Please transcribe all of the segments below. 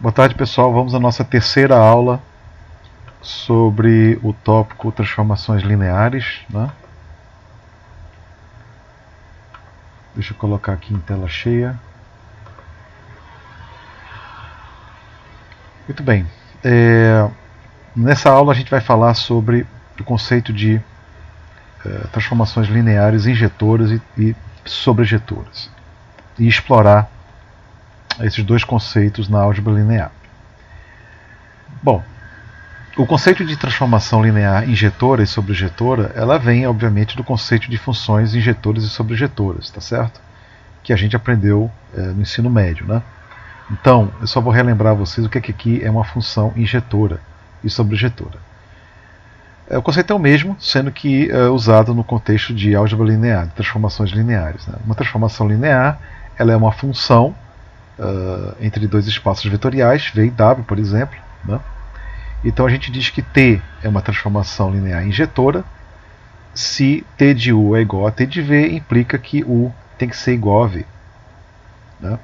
Boa tarde, pessoal. Vamos à nossa terceira aula sobre o tópico transformações lineares, né? Deixa eu colocar aqui em tela cheia. Muito bem. Nessa aula a gente vai falar sobre o conceito de transformações lineares injetoras e sobrejetoras e explorar esses dois conceitos na álgebra linear. Bom, o conceito de transformação linear injetora e sobrejetora, ela vem, obviamente, do conceito de funções injetoras e sobrejetoras, tá certo? Que a gente aprendeu no ensino médio, né? Então, eu só vou relembrar a vocês o que aqui é uma função injetora e sobrejetora. O conceito é o mesmo, sendo que usado no contexto de álgebra linear, de transformações lineares, né? Uma transformação linear, ela é uma função entre dois espaços vetoriais, V e W, por exemplo, né? Então a gente diz que T é uma transformação linear injetora. Se T de U é igual a T de V, implica que U tem que ser igual a V, né?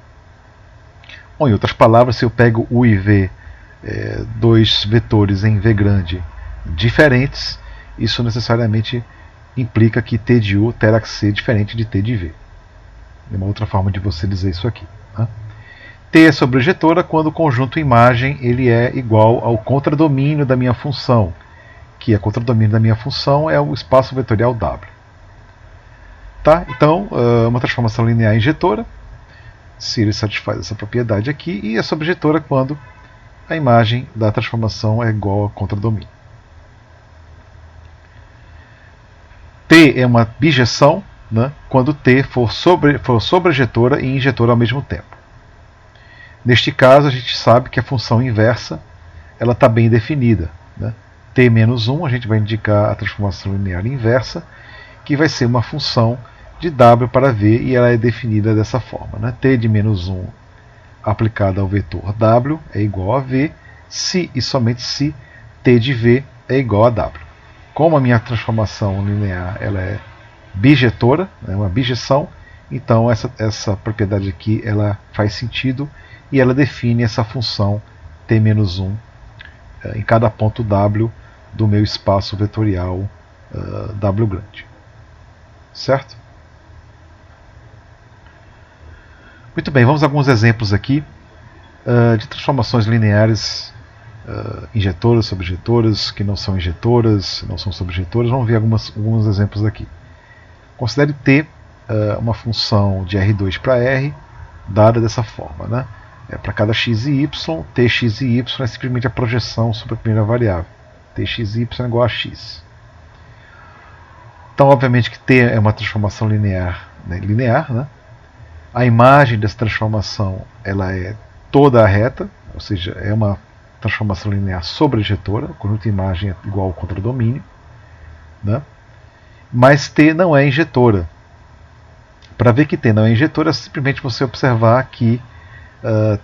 Bom, em outras palavras, se eu pego U e V, dois vetores em V grande diferentes, isso necessariamente implica que T de U terá que ser diferente de T de V. É uma outra forma de você dizer isso aqui, né? T é sobrejetora quando o conjunto imagem ele é igual ao contradomínio da minha função, que a contradomínio da minha função é o espaço vetorial W. Tá? Então, uma transformação linear injetora, se ele satisfaz essa propriedade aqui, e é sobrejetora quando a imagem da transformação é igual ao contradomínio. T é uma bijeção, né, quando T for sobrejetora e injetora ao mesmo tempo. Neste caso, a gente sabe que a função inversa ela está bem definida, né? T menos 1, a gente vai indicar a transformação linear inversa, que vai ser uma função de W para V, e ela é definida dessa forma, né? T de menos 1 aplicada ao vetor W é igual a V, se e somente se T de V é igual a W. Como a minha transformação linear ela é bijetora, é uma bijeção, então essa propriedade aqui ela faz sentido e ela define essa função T menos 1 em cada ponto W do meu espaço vetorial W grande. Certo? Muito bem, vamos a alguns exemplos aqui de transformações lineares injetoras, sobrejetoras, que não são injetoras, não são sobrejetoras. Vamos ver alguns exemplos aqui. Considere T uma função de R2 para R, dada dessa forma, né? Para cada x e y, tx e y é simplesmente a projeção sobre a primeira variável. Tx e y é igual a x. Então, obviamente que T é uma transformação linear, né? A imagem dessa transformação ela é toda reta, ou seja, é uma transformação linear sobrejetora, o conjunto de imagem é igual ao contradomínio, né? Mas T não é injetora. Para ver que T não é injetora, é simplesmente você observar que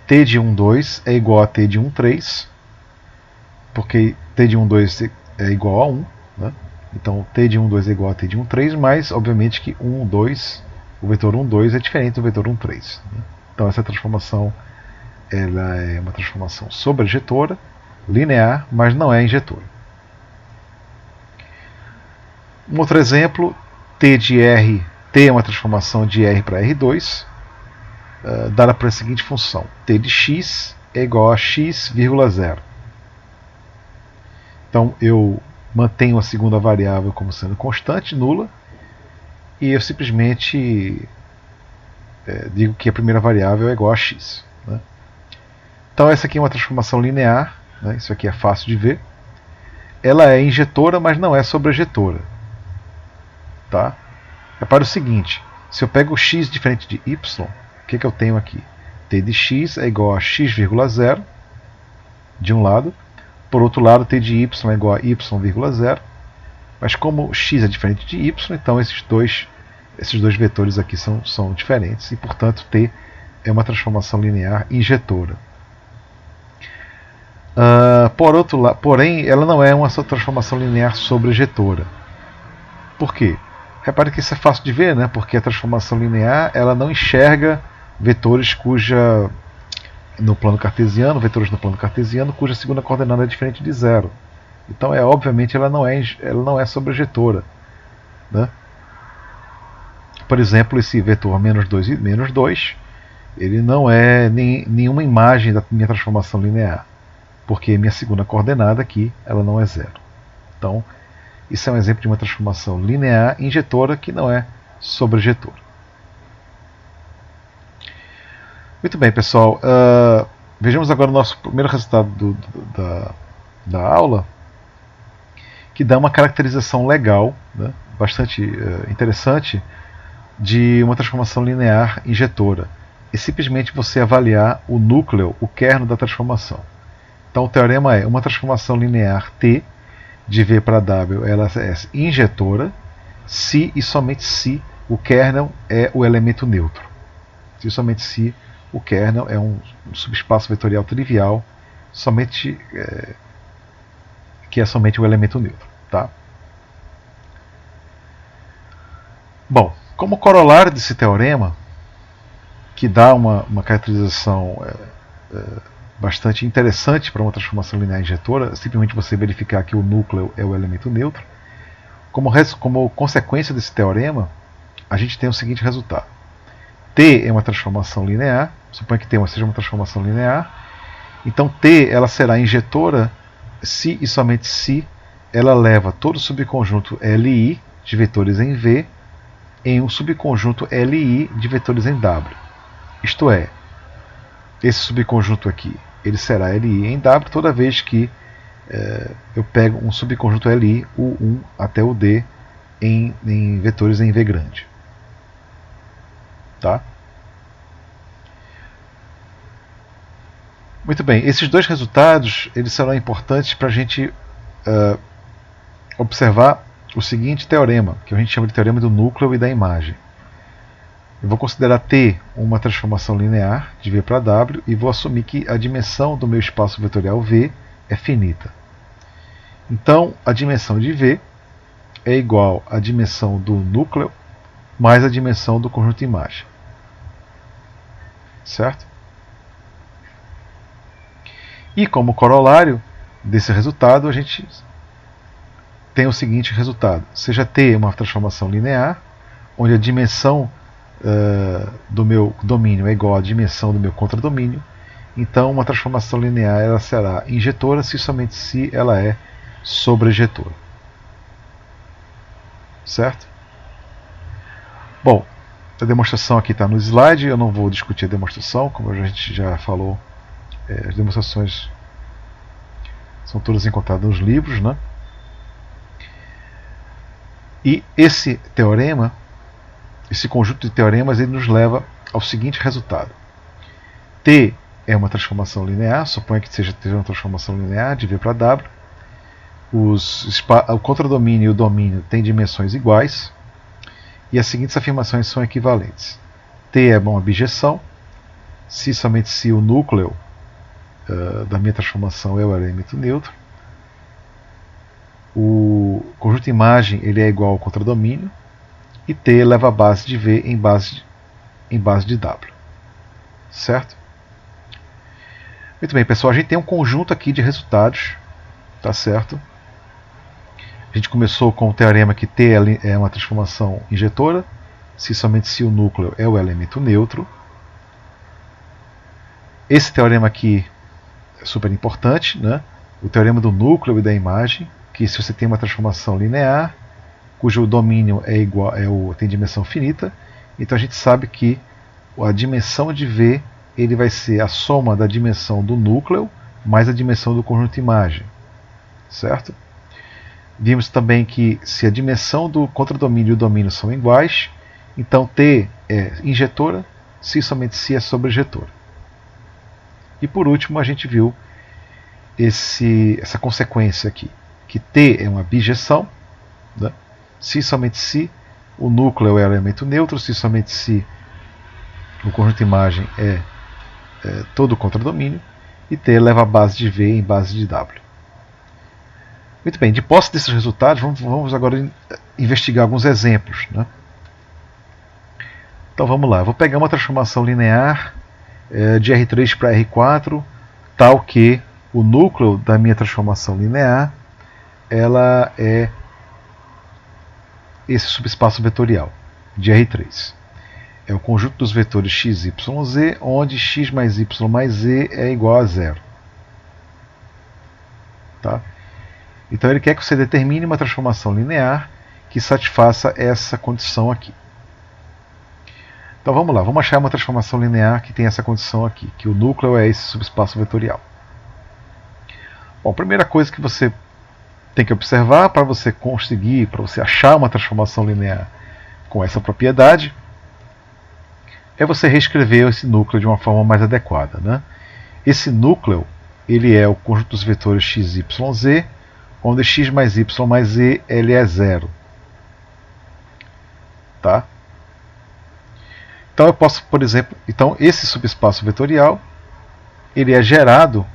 T de 1,2 é igual a T de 1,3, porque T de 1,2 é igual a 1, né? Então T de 1,2 é igual a T de 1,3, mas obviamente que 1,2, o vetor 1,2 é diferente do vetor 1,3, né? Então essa transformação ela é uma transformação sobrejetora, linear, mas não é injetora. Um outro exemplo, T de R, T é uma transformação de R para R2, dada para a seguinte função: T de x é igual a x, 0. Então eu mantenho a segunda variável como sendo constante, nula, e eu simplesmente digo que a primeira variável é igual a x, né? Então essa aqui é uma transformação linear, né? Isso aqui é fácil de ver. Ela é injetora, mas não é sobrejetora. Tá? Repare o seguinte: se eu pego x diferente de y, o que eu tenho aqui? T de x é igual a x, 0 de um lado. Por outro lado, T de y é igual a y, 0. Mas como x é diferente de y, então esses dois vetores aqui são diferentes. E, portanto, T é uma transformação linear injetora. Porém, ela não é uma transformação linear sobrejetora. Por quê? Repare que isso é fácil de ver, né? Porque a transformação linear ela não enxerga vetores cuja no plano cartesiano, vetores no plano cartesiano, cuja segunda coordenada é diferente de zero. Então, obviamente, ela não é sobrejetora, né? Por exemplo, esse vetor menos 2 e menos 2, ele não é nenhuma imagem da minha transformação linear, porque minha segunda coordenada aqui ela não é zero. Então, isso é um exemplo de uma transformação linear injetora que não é sobrejetora. Muito bem, pessoal. Vejamos agora o nosso primeiro resultado da aula, que dá uma caracterização legal, né, bastante interessante, de uma transformação linear injetora. É simplesmente você avaliar o núcleo, o kernel da transformação. Então o teorema é: uma transformação linear T de V para W ela é injetora se e somente se o kernel é o elemento neutro. Se e somente se o kernel é um subespaço vetorial trivial, que é somente o elemento neutro. Tá? Bom, como corolário desse teorema, que dá uma caracterização bastante interessante para uma transformação linear injetora, simplesmente você verificar que o núcleo é o elemento neutro. Como consequência desse teorema, a gente tem o seguinte resultado: T é uma transformação linear, suponha que T seja uma transformação linear, então T ela será injetora se e somente se ela leva todo o subconjunto Li de vetores em V em um subconjunto Li de vetores em W. Isto é, esse subconjunto aqui ele será Li em W toda vez que eu pego um subconjunto Li, o 1 até o D, em vetores em V grande. Tá? Muito bem, esses dois resultados eles serão importantes para a gente observar o seguinte teorema, que a gente chama de teorema do núcleo e da imagem. Eu vou considerar T uma transformação linear de V para W e vou assumir que a dimensão do meu espaço vetorial V é finita. Então, a dimensão de V é igual à dimensão do núcleo mais a dimensão do conjunto imagem. Certo? E como corolário desse resultado, a gente tem o seguinte resultado: seja T uma transformação linear, onde a dimensão do meu domínio é igual à dimensão do meu contradomínio, então uma transformação linear ela será injetora se somente se ela é sobrejetora. Certo? Bom, a demonstração aqui está no slide, eu não vou discutir a demonstração, como a gente já falou, as demonstrações são todas encontradas nos livros, né? E esse teorema, esse conjunto de teoremas, ele nos leva ao seguinte resultado: T é uma transformação linear, suponha que seja uma transformação linear de V para W. O contradomínio e o domínio têm dimensões iguais, e as seguintes afirmações são equivalentes: T é uma bijeção, se somente se o núcleo da minha transformação é o elemento neutro. O conjunto imagem ele é igual ao contradomínio, e T leva a base de V em base de W. Certo? Muito bem, pessoal, a gente tem um conjunto aqui de resultados, tá certo? A gente começou com o teorema que T é uma transformação injetora, se somente se o núcleo é o elemento neutro. Esse teorema aqui é super importante, né? O teorema do núcleo e da imagem, que se você tem uma transformação linear, cujo domínio tem dimensão finita, então a gente sabe que a dimensão de V ele vai ser a soma da dimensão do núcleo mais a dimensão do conjunto imagem. Certo? Vimos também que se a dimensão do contradomínio e o domínio são iguais, então T é injetora, se somente se é sobrejetora. E por último a gente viu essa consequência aqui, que T é uma bijeção, né? Se somente se o núcleo é o elemento neutro, se somente se o conjunto imagem é todo o contradomínio, e T leva a base de V em base de W. Muito bem, de posse desses resultados, vamos agora investigar alguns exemplos, né? Então vamos lá, eu vou pegar uma transformação linear de R3 para R4, tal que o núcleo da minha transformação linear ela é esse subespaço vetorial de R3. É o conjunto dos vetores x, y, z, onde x mais y mais z é igual a zero. Tá? Então ele quer que você determine uma transformação linear que satisfaça essa condição aqui. Então vamos lá, vamos achar uma transformação linear que tem essa condição aqui, que o núcleo é esse subespaço vetorial. Bom, a primeira coisa que você tem que observar para você conseguir, para você achar uma transformação linear com essa propriedade, é você reescrever esse núcleo de uma forma mais adequada. Né? Esse núcleo ele é o conjunto dos vetores x, y, z, onde x mais y mais z ele é zero. Tá? Então eu posso, por exemplo, então esse subespaço vetorial ele é gerado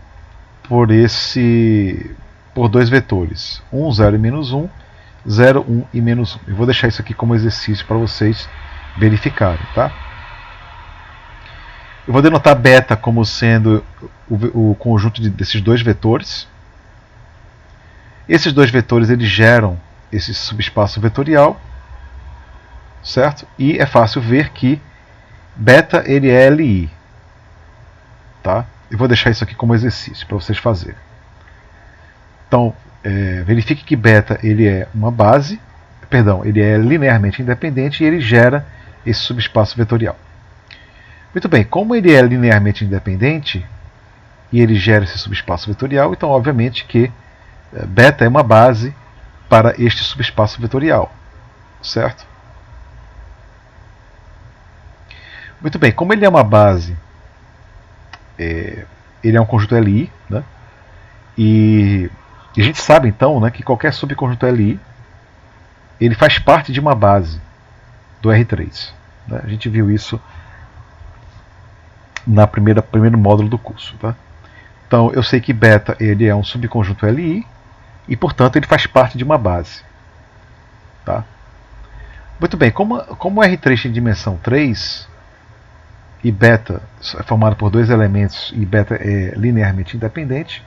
por dois vetores, 1, 0 e menos 1, 0, 1 e menos 1. Eu vou deixar isso aqui como exercício para vocês verificarem. Tá? Eu vou denotar beta como sendo o conjunto desses dois vetores. Esses dois vetores eles geram esse subespaço vetorial, certo? E é fácil ver que beta ele é Li. Tá? Eu vou deixar isso aqui como exercício para vocês fazerem. Então, verifique que beta ele é uma base, ele é linearmente independente e ele gera esse subespaço vetorial. Muito bem, como ele é linearmente independente e ele gera esse subespaço vetorial, então obviamente que beta é uma base para este subespaço vetorial, certo? Muito bem, como ele é uma base, ele é um conjunto Li, né? E a gente sabe então, né, que qualquer subconjunto Li ele faz parte de uma base do R3. Né? A gente viu isso no primeiro módulo do curso. Tá? Então eu sei que beta ele é um subconjunto Li e portanto ele faz parte de uma base. Tá? Muito bem, como o R3 tem dimensão 3 e beta é formado por dois elementos e beta é linearmente independente,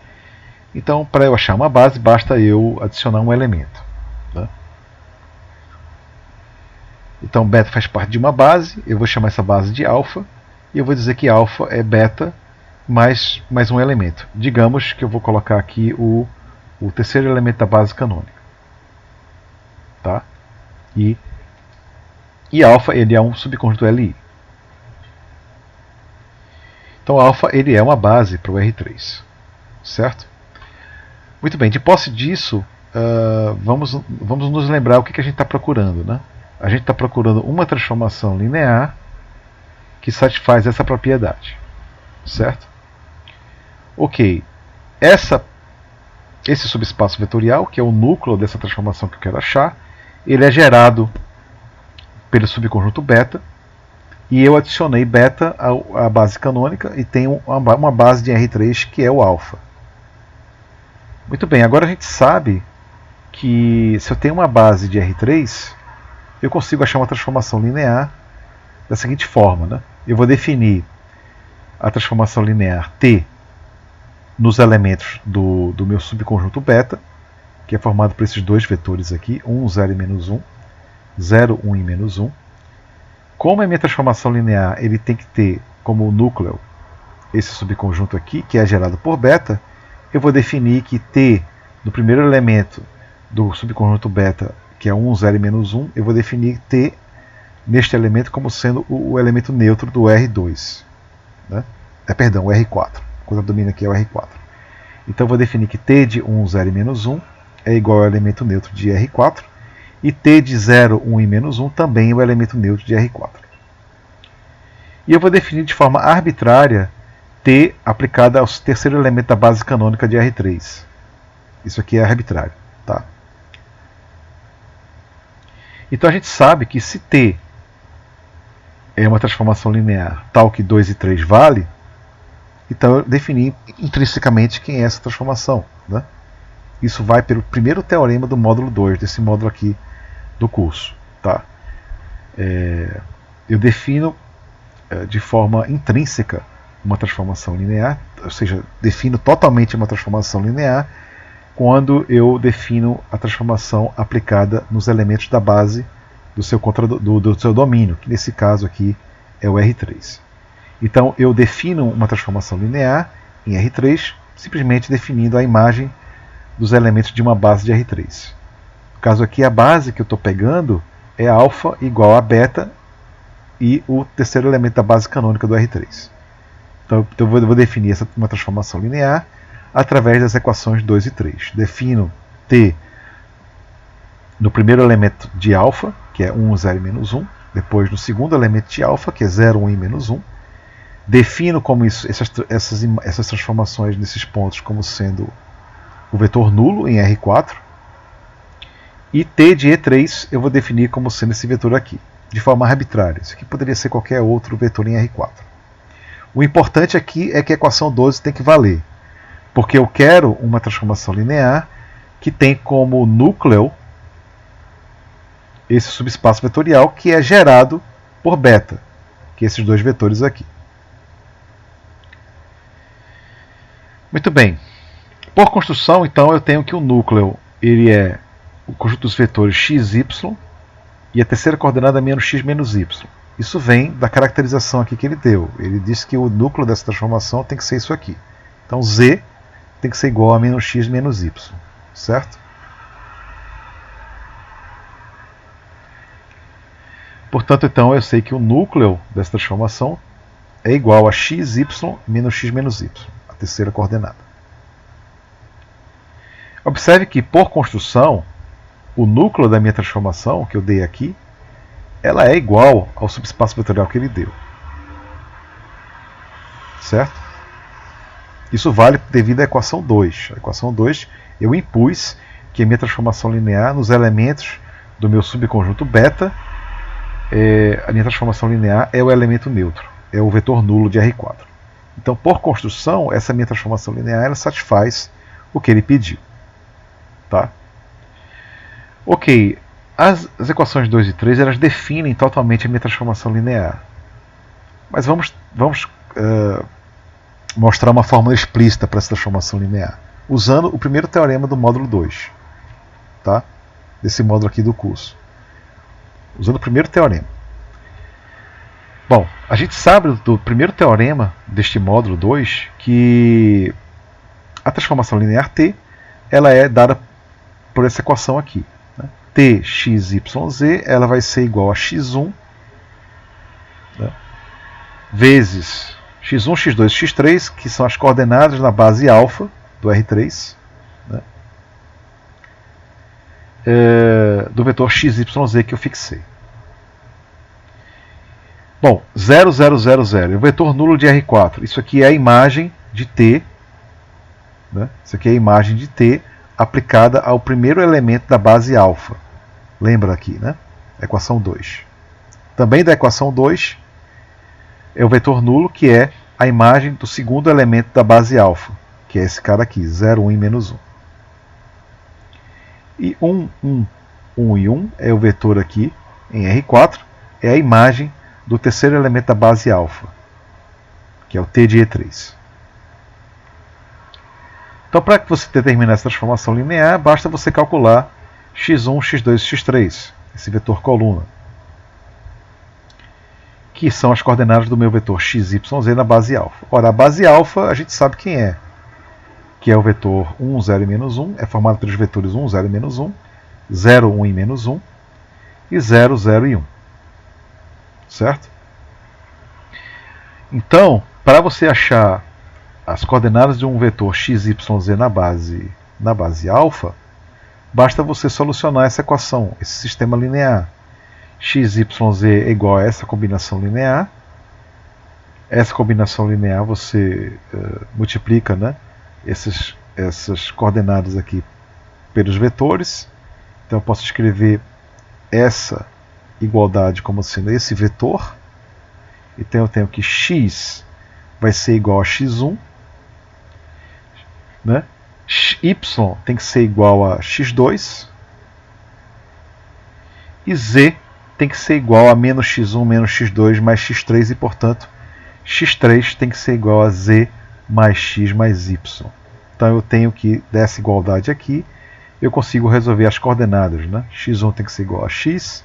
então para eu achar uma base basta eu adicionar um elemento. Tá? Então beta faz parte de uma base, eu vou chamar essa base de alfa e eu vou dizer que alfa é beta mais um elemento. Digamos que eu vou colocar aqui o terceiro elemento da base canônica. Tá? E alfa ele é um subconjunto Li. Então alfa ele é uma base para o R3. Certo? Muito bem, de posse disso, vamos nos lembrar o que a gente está procurando. Né? A gente está procurando uma transformação linear que satisfaz essa propriedade. Certo? Ok, esse subespaço vetorial, que é o núcleo dessa transformação que eu quero achar, ele é gerado pelo subconjunto beta, e eu adicionei beta à base canônica e tenho uma base de R3 que é o alfa. Muito bem, agora a gente sabe que se eu tenho uma base de R3, eu consigo achar uma transformação linear da seguinte forma. Né? Eu vou definir a transformação linear T nos elementos do meu subconjunto beta, que é formado por esses dois vetores aqui, 1, 0 e menos 1, 0, 1 e menos 1. Como a minha transformação linear ele tem que ter como núcleo esse subconjunto aqui, que é gerado por beta, eu vou definir que T no primeiro elemento do subconjunto beta, que é 1, 0 e menos 1, eu vou definir T neste elemento como sendo o elemento neutro do R2. Né? Perdão, o R4. O contradomínio aqui é o R4. Então eu vou definir que T de 1, 0 e menos 1 é igual ao elemento neutro de R4. E T de 0, 1 e menos 1 também é o elemento neutro de R4. E eu vou definir de forma arbitrária T aplicada ao terceiro elemento da base canônica de R3. Isso aqui é arbitrário. Tá? Então a gente sabe que se T é uma transformação linear tal que 2 e 3 vale, então eu defini intrinsecamente quem é essa transformação. Né? Isso vai pelo primeiro teorema do módulo 2, desse módulo aqui do curso. Tá? Eu defino de forma intrínseca uma transformação linear, ou seja, defino totalmente uma transformação linear quando eu defino a transformação aplicada nos elementos da base do seu domínio, que nesse caso aqui é o R3. Então eu defino uma transformação linear em R3, simplesmente definindo a imagem dos elementos de uma base de R3. No caso aqui, a base que eu estou pegando é alfa igual a beta e o terceiro elemento da base canônica do R3. Então eu vou definir uma transformação linear através das equações 2 e 3. Defino T no primeiro elemento de alfa, que é 1, 0 e menos 1. Depois no segundo elemento de alfa, que é 0, 1 e menos 1. Defino como essas transformações nesses pontos como sendo o vetor nulo em R4. E T de E3 eu vou definir como sendo esse vetor aqui, de forma arbitrária. Isso aqui poderia ser qualquer outro vetor em R4. O importante aqui é que a equação 12 tem que valer, porque eu quero uma transformação linear que tem como núcleo esse subespaço vetorial que é gerado por beta, que é esses dois vetores aqui. Muito bem. Por construção, então, eu tenho que o núcleo ele é o conjunto dos vetores x, y, e a terceira coordenada é menos x menos y. Isso vem da caracterização aqui que ele deu. Ele disse que o núcleo dessa transformação tem que ser isso aqui. Então z tem que ser igual a menos x menos y. Certo? Portanto, então, eu sei que o núcleo dessa transformação é igual a xy menos x menos y, a terceira coordenada. Observe que, por construção, o núcleo da minha transformação, que eu dei aqui, ela é igual ao subespaço vetorial que ele deu. Certo? Isso vale devido à equação 2. A equação 2, eu impus que a minha transformação linear nos elementos do meu subconjunto beta, a minha transformação linear é o elemento neutro, é o vetor nulo de R4. Então, por construção, essa minha transformação linear ela satisfaz o que ele pediu. Tá? Ok, as equações 2 e 3 elas definem totalmente a minha transformação linear. Mas vamos mostrar uma fórmula explícita para essa transformação linear, usando o primeiro teorema do módulo 2, tá? Desse módulo aqui do curso. Usando o primeiro teorema. Bom, a gente sabe do primeiro teorema deste módulo 2 que a transformação linear T ela é dada por essa equação aqui. Né? T, x, y, z ela vai ser igual a x1 né? vezes x1, x2, x3, que são as coordenadas na base alfa do R3, né? Do vetor x, y, z que eu fixei. Bom, 0, 0, 0, 0, o vetor nulo de R4. Isso aqui é a imagem de T, né? Isso aqui é a imagem de T aplicada ao primeiro elemento da base alfa. Lembra aqui, né? Equação 2. Também da equação 2 é o vetor nulo, que é a imagem do segundo elemento da base alfa, que é esse cara aqui, 0, 1 e menos 1. E 1, 1, 1 e 1 é o vetor aqui em R4, é a imagem do terceiro elemento da base alfa, que é o T de E3. Então, para que você determine essa transformação linear, basta você calcular x1, x2 e x3, esse vetor coluna, que são as coordenadas do meu vetor x, y, z na base alfa. Ora, a base alfa a gente sabe quem é, que é o vetor 1, 0 e menos 1, é formado pelos vetores 1, 0 e menos 1, 0, 1 e menos 1, e 0, 0 e 1. Certo? Então, para você achar as coordenadas de um vetor x, y, z na base alfa, basta você solucionar essa equação, esse sistema linear. X, y, z é igual a essa combinação linear. Essa combinação linear você multiplica, né, essas coordenadas aqui pelos vetores. Então eu posso escrever essa igualdade como sendo esse vetor. Então eu tenho que x vai ser igual a x1, né? Y tem que ser igual a x2 e z tem que ser igual a menos x1 menos x2 mais x3 e, portanto, x3 tem que ser igual a z mais x mais y. Então eu tenho que, dessa igualdade aqui, eu consigo resolver as coordenadas, né? x1 tem que ser igual a x,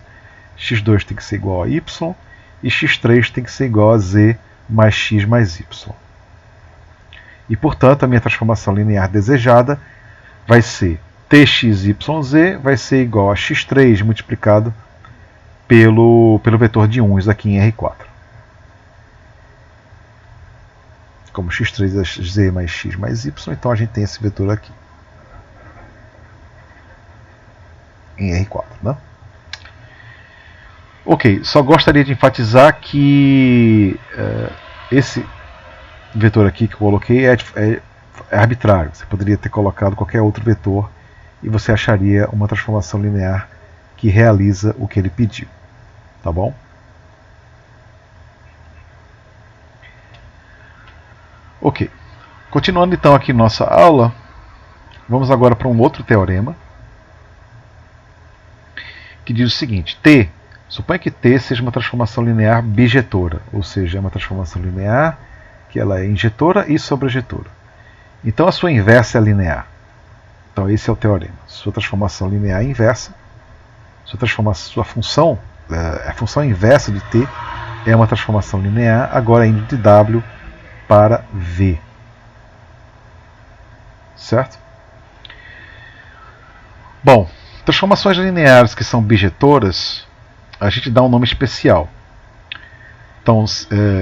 x2 tem que ser igual a y, e x3 tem que ser igual a z mais x mais y. E, portanto, a minha transformação linear desejada vai ser txyz vai ser igual a x3 multiplicado pelo vetor de uns aqui em R4. Como x3 é z mais x mais y, então a gente tem esse vetor aqui em R4, né? Ok, só gostaria de enfatizar que esse vetor aqui que eu coloquei é arbitrário. Você poderia ter colocado qualquer outro vetor e você acharia uma transformação linear que realiza o que ele pediu. Tá bom? Ok. Continuando então aqui nossa aula, vamos agora para um outro teorema que diz o seguinte: T, suponha que T seja uma transformação linear bijetora, ou seja, é uma transformação linear que ela é injetora e sobrejetora. Então a sua inversa é linear. Então esse é o teorema. Sua transformação linear inversa, sua função, a função inversa de T é uma transformação linear, agora indo de W para V. Certo? Bom, transformações lineares que são bijetoras, a gente dá um nome especial. Então,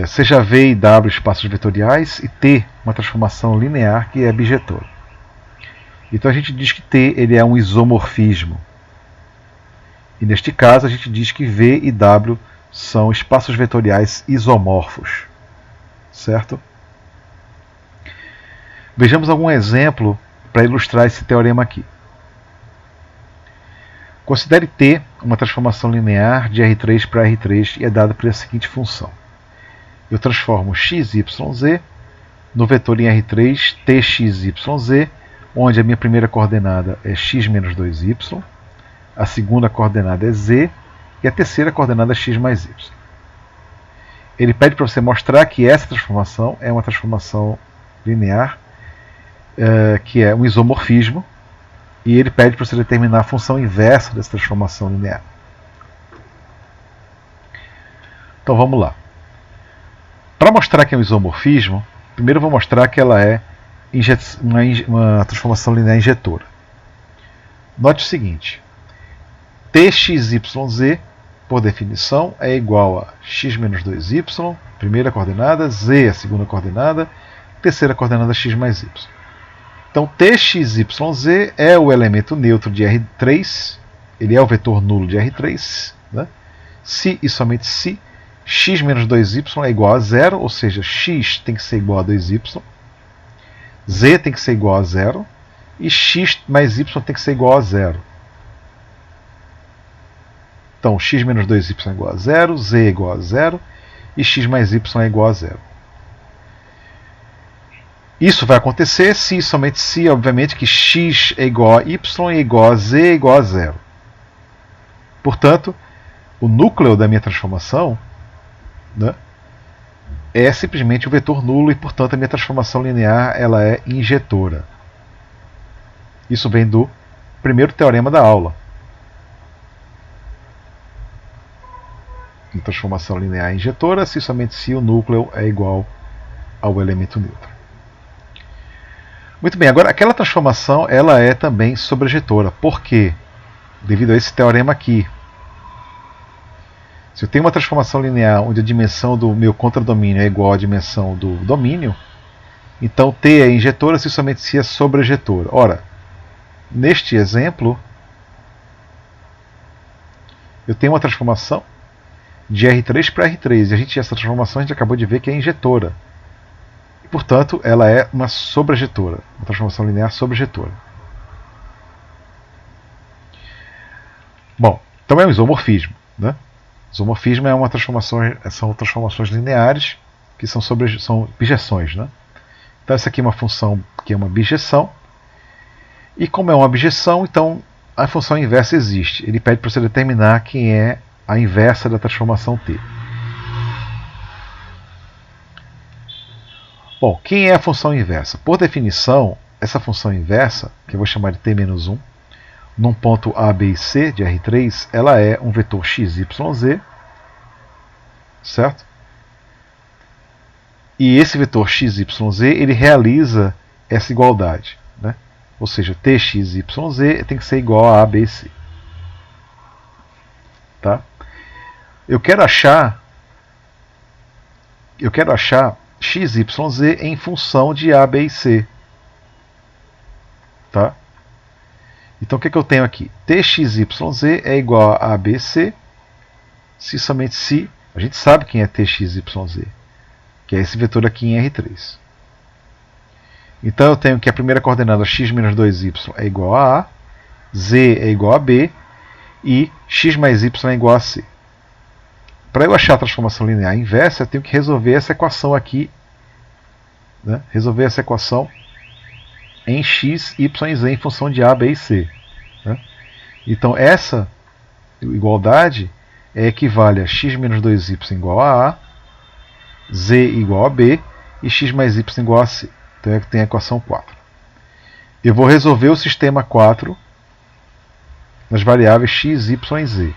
seja V e W espaços vetoriais e T uma transformação linear que é bijetora. Então a gente diz que T ele é um isomorfismo. E neste caso a gente diz que V e W são espaços vetoriais isomorfos. Certo? Vejamos algum exemplo para ilustrar esse teorema aqui. Considere T uma transformação linear de R3 para R3 e é dada por a seguinte função. Eu transformo xyz no vetor em R3 txyz, onde a minha primeira coordenada é x menos 2y, a segunda coordenada é z e a terceira coordenada é x mais y. Ele pede para você mostrar que essa transformação é uma transformação linear, que é um isomorfismo, e ele pede para você determinar a função inversa dessa transformação linear. Então vamos lá. Para mostrar que é um isomorfismo, primeiro eu vou mostrar que ela é uma transformação linear injetora. Note o seguinte: txyz, por definição, é igual a x menos 2y, primeira coordenada, z, a segunda coordenada, terceira coordenada x mais y. Então, txyz é o elemento neutro de R3, ele é o vetor nulo de R3, né? Se e somente se x menos 2y é igual a zero, ou seja, x tem que ser igual a 2y, z tem que ser igual a zero, e x mais y tem que ser igual a zero. Então, x menos 2y é igual a zero, z é igual a zero, e x mais y é igual a zero. Isso vai acontecer se e somente se, obviamente, que x é igual a y é igual a z é igual a zero. Portanto, o núcleo da minha transformação, né, é simplesmente o vetor nulo e, portanto, a minha transformação linear ela é injetora. Isso vem do primeiro teorema da aula. A transformação linear é injetora se somente se o núcleo é igual ao elemento neutro. Muito bem, agora aquela transformação ela é também sobrejetora. Por quê? Devido a esse teorema aqui. Se eu tenho uma transformação linear onde a dimensão do meu contradomínio é igual à dimensão do domínio, então T é injetora se somente se é sobrejetora. Ora, neste exemplo, eu tenho uma transformação de R3 para R3, e essa transformação a gente acabou de ver que é injetora. E, portanto, ela é uma sobrejetora, uma transformação linear sobrejetora. Bom, então é um isomorfismo, né? Isomorfismo é são transformações lineares que são bijeções, né? Então essa aqui é uma função que é uma bijeção, e como é uma bijeção, então a função inversa existe. Ele pede para você determinar quem é a inversa da transformação T. Bom, quem é a função inversa? Por definição, essa função inversa, que eu vou chamar de t-1, num ponto A, B e C de R3, ela é um vetor x, y, z, certo? E esse vetor x, y, z, ele realiza essa igualdade, né? Ou seja, tx, y, z tem que ser igual a A, B e C. Tá? Eu quero achar x, y, z em função de A, B e C. Tá? Então o que eu tenho aqui? Tx, y, z é igual a B, C, se somente se, a gente sabe quem é Tx, y, z, que é esse vetor aqui em R3. Então eu tenho que a primeira coordenada x menos 2y é igual a A, z é igual a B e x mais y é igual a C. Para eu achar a transformação linear inversa, eu tenho que resolver essa equação aqui, né? Resolver essa equação em x, y e z em função de A, B e C. Né? Então essa igualdade equivale a x menos 2y igual a A, z igual a B e x mais y igual a C. Então eu tenho a equação 4. Eu vou resolver o sistema 4 nas variáveis x, y e z.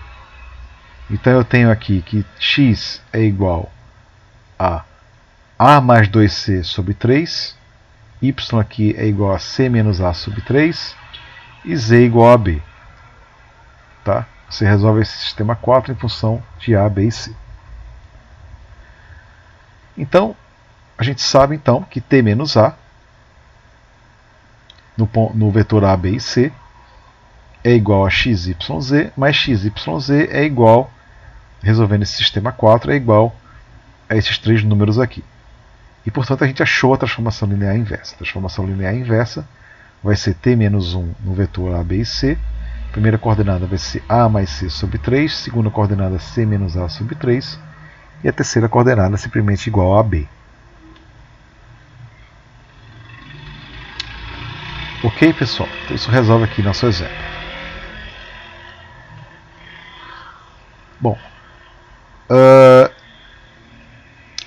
Então eu tenho aqui que x é igual a A mais 2C sobre 3, y aqui é igual a C menos A sobre 3 e z igual a B. Tá? Você resolve esse sistema 4 em função de A, B e C. Então, a gente sabe então que T menos A no vetor A, B e C é igual a x, y, z, mais x, y, z é igual, resolvendo esse sistema 4, é igual a esses três números aqui. E, portanto, a gente achou a transformação linear inversa. A transformação linear inversa vai ser t menos 1 no vetor A, B e C. A primeira coordenada vai ser A mais C sobre 3. Segunda coordenada, C menos A sobre 3. E a terceira coordenada simplesmente igual a B. Ok, pessoal? Então isso resolve aqui nosso exemplo. Bom,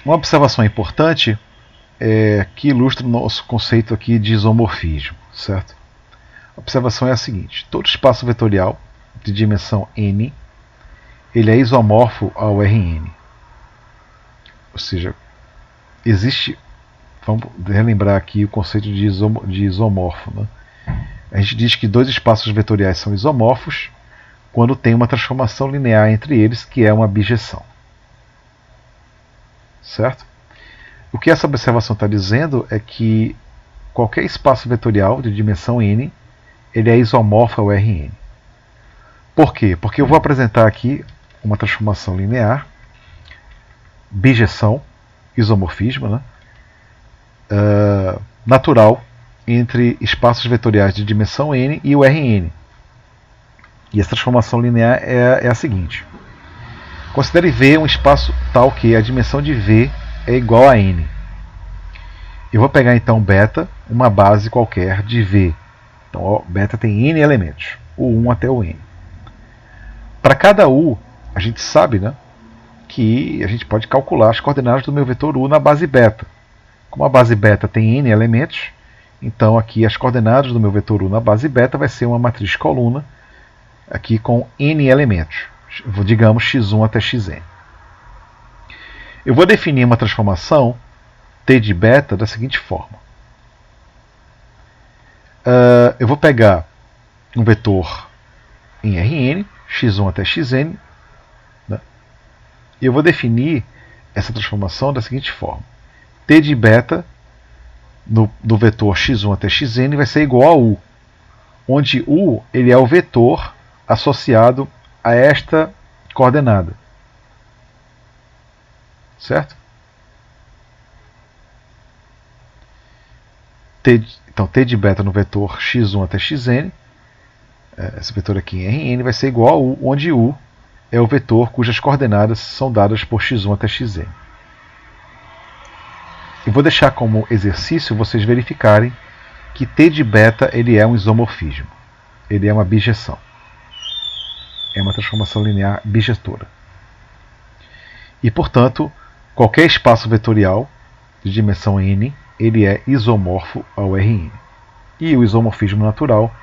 uma observação importante que ilustra o nosso conceito aqui de isomorfismo, certo? A observação é a seguinte: todo espaço vetorial de dimensão n, ele é isomorfo ao Rn. Ou seja, existe, vamos relembrar aqui o conceito de isomorfo, né? A gente diz que dois espaços vetoriais são isomorfos quando tem uma transformação linear entre eles, que é uma bijeção. Certo? O que essa observação está dizendo é que qualquer espaço vetorial de dimensão n, ele é isomorfo ao Rn. Por quê? Porque eu vou apresentar aqui uma transformação linear, bijeção, isomorfismo, né? Natural entre espaços vetoriais de dimensão n e o Rn. E essa transformação linear é a seguinte: considere V um espaço tal que a dimensão de V é igual a n. Eu vou pegar então beta, uma base qualquer de V. Então ó, beta tem n elementos, o 1 até o n. Para cada u, a gente sabe, né, que a gente pode calcular as coordenadas do meu vetor u na base beta. Como a base beta tem n elementos, então aqui as coordenadas do meu vetor u na base beta vai ser uma matriz coluna aqui com n elementos, digamos x1 até xn. Eu vou definir uma transformação t de beta da seguinte forma. Eu vou pegar um vetor em Rn, x1 até xn, né? E eu vou definir essa transformação da seguinte forma. T de beta no vetor x1 até xn vai ser igual a u, onde u ele é o vetor associado a esta coordenada. Certo? Então, t de beta no vetor x1 até xn, esse vetor aqui em Rn vai ser igual a u, onde u é o vetor cujas coordenadas são dadas por x1 até xn. Eu vou deixar como exercício vocês verificarem que t de beta ele é um isomorfismo. Ele é uma bijeção. É uma transformação linear bijetora. E, portanto, qualquer espaço vetorial de dimensão n ele é isomorfo ao Rn. E o isomorfismo natural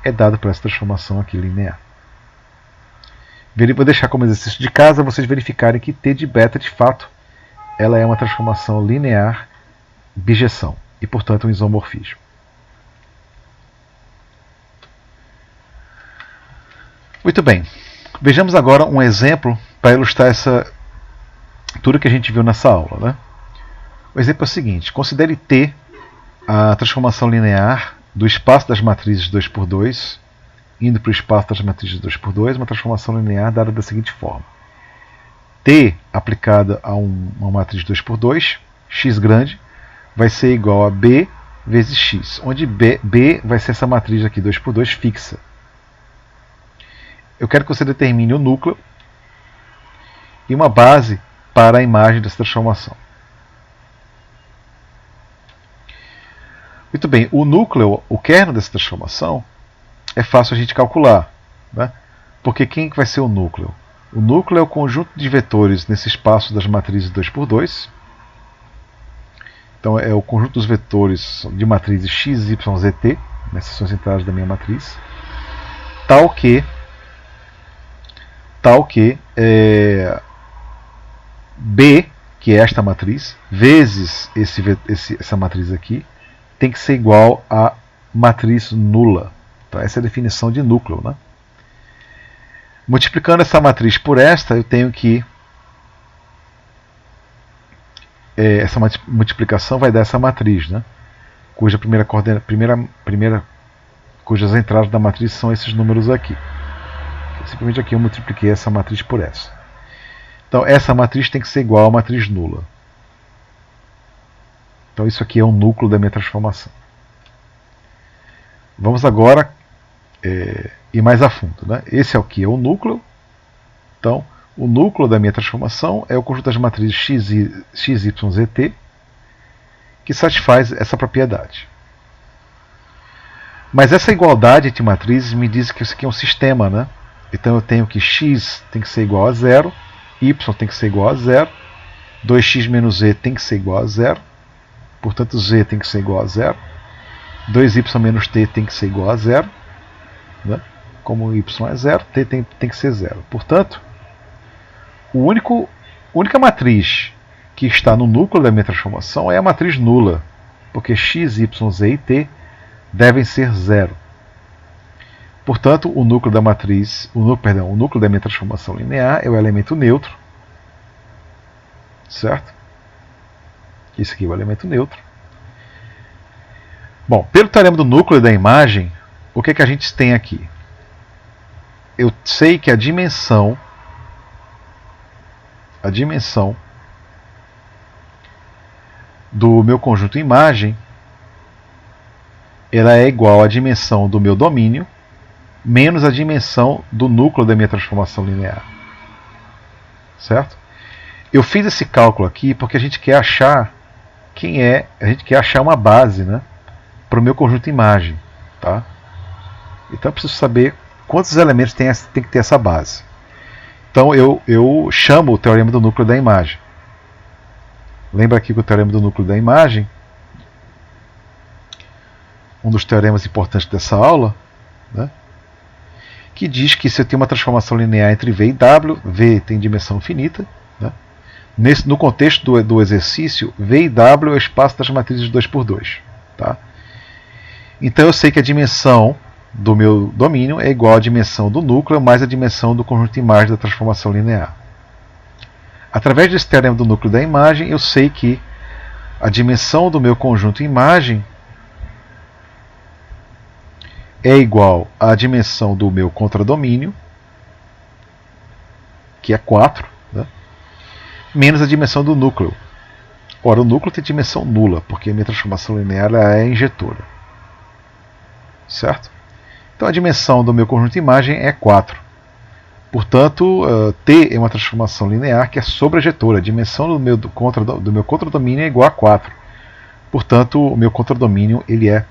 é dado por essa transformação aqui linear. Vou deixar como exercício de casa vocês verificarem que T de beta, de fato, ela é uma transformação linear bijeção e, portanto, um isomorfismo. Muito bem. Vejamos agora um exemplo para ilustrar tudo que a gente viu nessa aula, né? O exemplo é o seguinte: considere T a transformação linear do espaço das matrizes 2×2 indo para o espaço das matrizes 2×2, uma transformação linear dada da seguinte forma: T aplicada a uma matriz 2×2, x grande, vai ser igual a B vezes x, onde B vai ser essa matriz aqui 2×2 fixa. Eu quero que você determine o núcleo e uma base para a imagem dessa transformação. Muito bem, o núcleo, o kernel dessa transformação, é fácil a gente calcular, né? Porque quem vai ser o núcleo? O núcleo é o conjunto de vetores nesse espaço das matrizes 2×2. Então é o conjunto dos vetores de matrizes x, y, z, t, nas seções centrais da minha matriz, tal que B, que é esta matriz, vezes essa matriz aqui, tem que ser igual a matriz nula. Então, essa é a definição de núcleo, né? Multiplicando essa matriz por esta, eu tenho que essa multiplicação vai dar essa matriz, né? Cujas entradas da matriz são esses números aqui. Simplesmente aqui eu multipliquei essa matriz por essa. Então essa matriz tem que ser igual à matriz nula. Então isso aqui é o núcleo da minha transformação. Vamos agora ir mais a fundo, né? Esse é o que é o núcleo. Então o núcleo da minha transformação é o conjunto das matrizes x, y, z, t, que satisfaz essa propriedade. Mas essa igualdade entre matrizes me diz que isso aqui é um sistema, né? Então eu tenho que x tem que ser igual a 0, y tem que ser igual a 0, 2x menos z tem que ser igual a 0, portanto z tem que ser igual a 0, 2y menos t tem que ser igual a 0, né? Como y é 0, t tem que ser 0. Portanto, a única matriz que está no núcleo da minha transformação é a matriz nula, porque x, y, z e t devem ser 0. Portanto, o núcleo da matriz, o núcleo da minha transformação linear é o elemento neutro, certo? Isso aqui é o elemento neutro. Bom, pelo teorema do núcleo e da imagem, o que a gente tem aqui? Eu sei que a dimensão do meu conjunto imagem ela é igual à dimensão do meu domínio menos a dimensão do núcleo da minha transformação linear. Certo? Eu fiz esse cálculo aqui porque a gente quer achar a gente quer achar uma base, né, para o meu conjunto imagem. Tá? Então eu preciso saber quantos elementos tem que ter essa base. Então eu chamo o teorema do núcleo da imagem. Lembra aqui que o teorema do núcleo da imagem, um dos teoremas importantes dessa aula, né, que diz que se eu tenho uma transformação linear entre V e W, V tem dimensão finita, né, no contexto do exercício, V e W é o espaço das matrizes 2×2. Tá? Então eu sei que a dimensão do meu domínio é igual à dimensão do núcleo mais a dimensão do conjunto de imagem da transformação linear. Através desse teorema do núcleo da imagem, eu sei que a dimensão do meu conjunto imagem é igual à dimensão do meu contradomínio, que é 4, né, menos a dimensão do núcleo. Ora, o núcleo tem dimensão nula, porque a minha transformação linear é injetora. Certo? Então a dimensão do meu conjunto de imagem é 4. Portanto, T é uma transformação linear que é sobrejetora. A dimensão do meu contradomínio é igual a 4. Portanto, o meu contradomínio ele é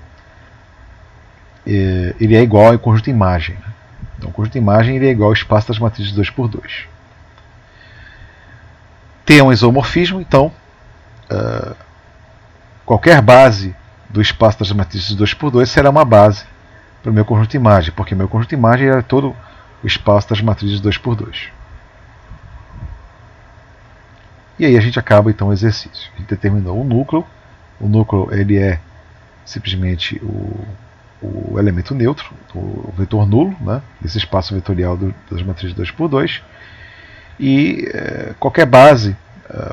igual ao conjunto de imagem. Então, o conjunto de imagem ele é igual ao espaço das matrizes 2×2. T é um isomorfismo, então qualquer base do espaço das matrizes 2×2 será uma base para o meu conjunto de imagem, porque meu conjunto de imagem é todo o espaço das matrizes 2×2. E aí a gente acaba então o exercício. A gente determinou o núcleo. O núcleo ele é simplesmente o elemento neutro, o vetor nulo, né? Esse espaço vetorial das matrizes 2×2. E qualquer base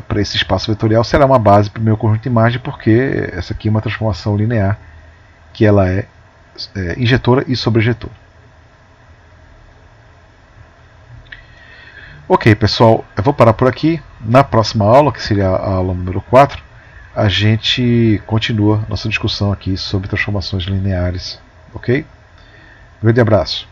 para esse espaço vetorial será uma base para o meu conjunto de imagem, porque essa aqui é uma transformação linear que ela é injetora e sobrejetora. Ok, pessoal, eu vou parar por aqui. Na próxima aula, que seria a aula número 4, a gente continua nossa discussão aqui sobre transformações lineares. Ok? Um grande abraço.